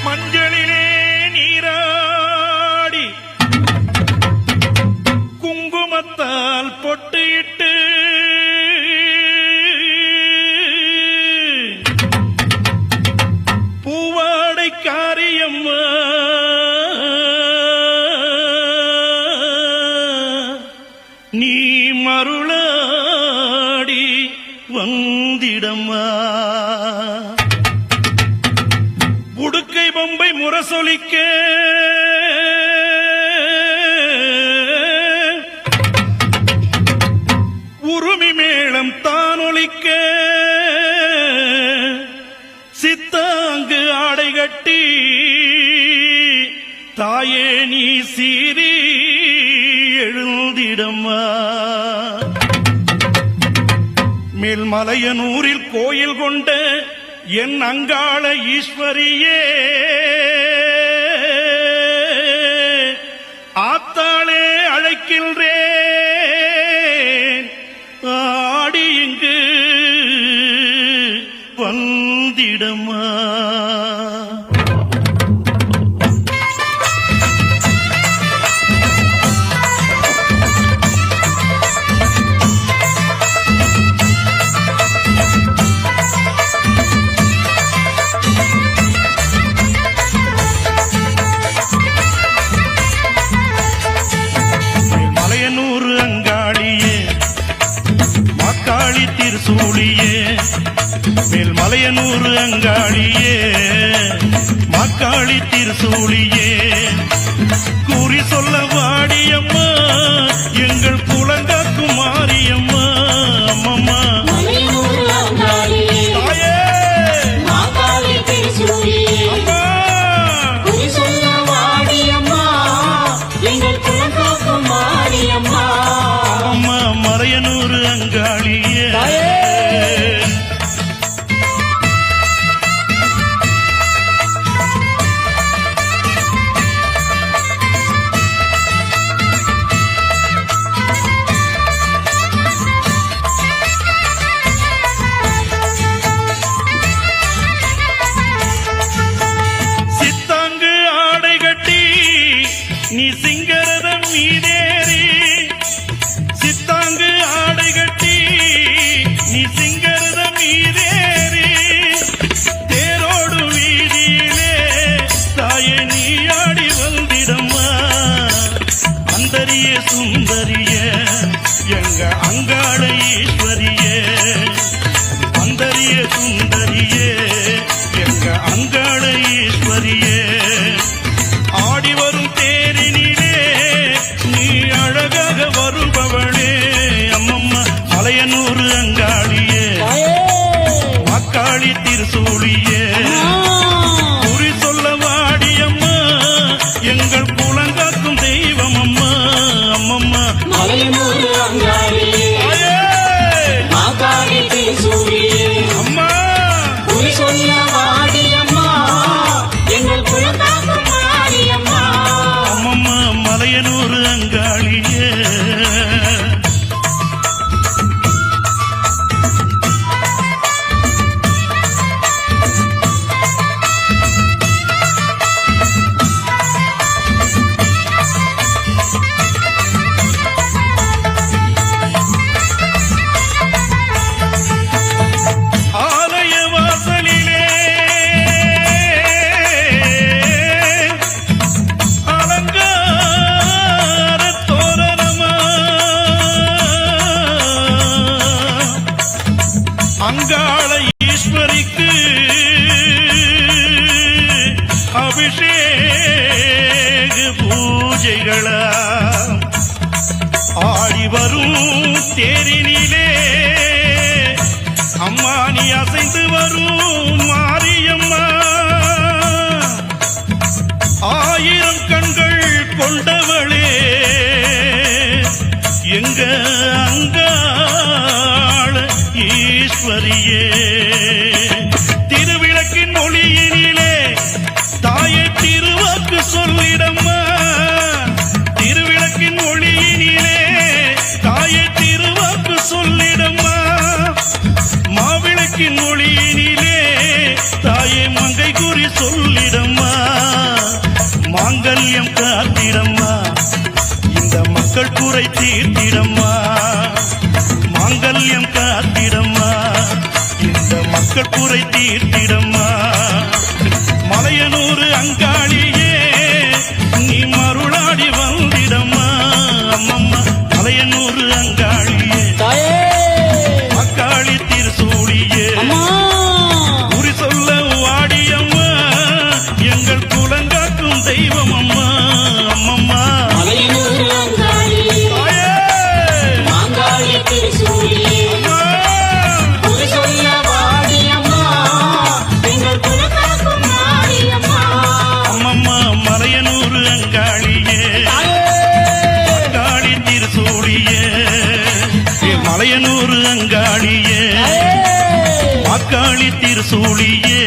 மஞ்சளிலே நீராடி குங்குமத்தால் பொட்டியிட்டு பூவாடை காரியம்மா நீ மருளாடி வந்திடம்மா. உடுக்கை பொம்பை முரசொலிக்க உருமி மேளம் தானொலிக்க சித்தாங்கு ஆடை கட்டி தாயே நீ சீரி எழுந்திடம்மா. மேல்மலையனூரில் கோயில் கொண்ட என் அங்காள ஈஸ்வரியே ஆத்தாளே அழைக்கின்றேன் ஆடி இங்கு வந்திடம்மா. திருசூழியே மேல்மலையனூர் அங்காளியே மாக்காளி திருசூழியே கூறி சொல்ல வாடியம்மா எங்கள் குலங்காக்கும் மாரியம்மா. அம்மம்மா அம்மா மலையனூர் அங்காளியே சித்தாங்கு ஆடை கட்டி நீ சிங்கரதம் மீதேறி சித்தாங்கு ஆடை கட்டி நீ சிங்கரதம் மீதேறி தேரோடு வீதியிலே தாயே நீ ஆடி வந்திடம்மா. அந்தரிய சுந்தரிய எங்க அங்காள ஈஸ்வரியே அந்தரிய சுந்தரியே எங்க அங்காள ஈஸ்வரியே ஆடி வரும் தேரினிலே நீ அழகாக வருபவளே. அம்மம்மா மலையனூர் அங்காளியே மாக்காளி திருசூழியே குறி சொல்ல வாடியம்மா எங்கள் குலங்காக்கும் தெய்வம் அம்மா. அம்மம்மா மலையனூர் அங்காளியே மாக்காளி திருசூழியே அம்மா குறி சொல்ல வாடியம்மா எங்கள் குலங்காக்கும் மாரியம்மா. அம்மம்மா மலையனூர் அங்காளியே ஆலய வாசலிலே அலங்கார தோரணமா அங்காள ஈஸ்வரிக்கு அபிஷேக பூஜைகளா ஆடி வரும் தேரினிலே அம்மா நீ அசைந்து வரும் மாரியம்மா. ஆயிரம் கண்கள் கொண்டவளே எங்க அங்காள ஈஸ்வரியே திருவிளக்கின் ஒளியினிலே தாயை திருவாக்கு சொல்லிடம்மா. திருவிளக்கின் ஒளியினிலே தாயை திருவாக்கு சொல்லிடம்மா. மாவிளக்கின் ஒளியினிலே தாயை மங்கை குறி சொல்லிடம்மா. மாங்கல்யம் காத்திடம்மா இந்த மக்கள் குறை தீர்த்திடம்மா மாங்கல்யம் காத்திடம்மா இந்த மக்கள் குறை தீர்த்திடம்மா மலையனூர் அங்காளியே நீ மருளாடி வந்திடம்மா அம்மம்மா மலையனூர் அங்காளியே தாயே அக்காளி திருசூழியே அம்மா குறி சொல்ல வாடியம்மா எங்கள் குலங்காக்கும் தெய்வம் அம்மா அம்மம்மா மலையனூர் அங்காளி தாயே மாங்காளி திருசூழியே அம்மா குறி சொல்ல வாடியம்மா எங்கள் குலகாக்கும் மாரியம்மா அம்மம்மா மலையனூர் அங்காளியே அங்காளி திருசூழியே மலையனூர் அங்காளியே அக்காளி திருசூழியே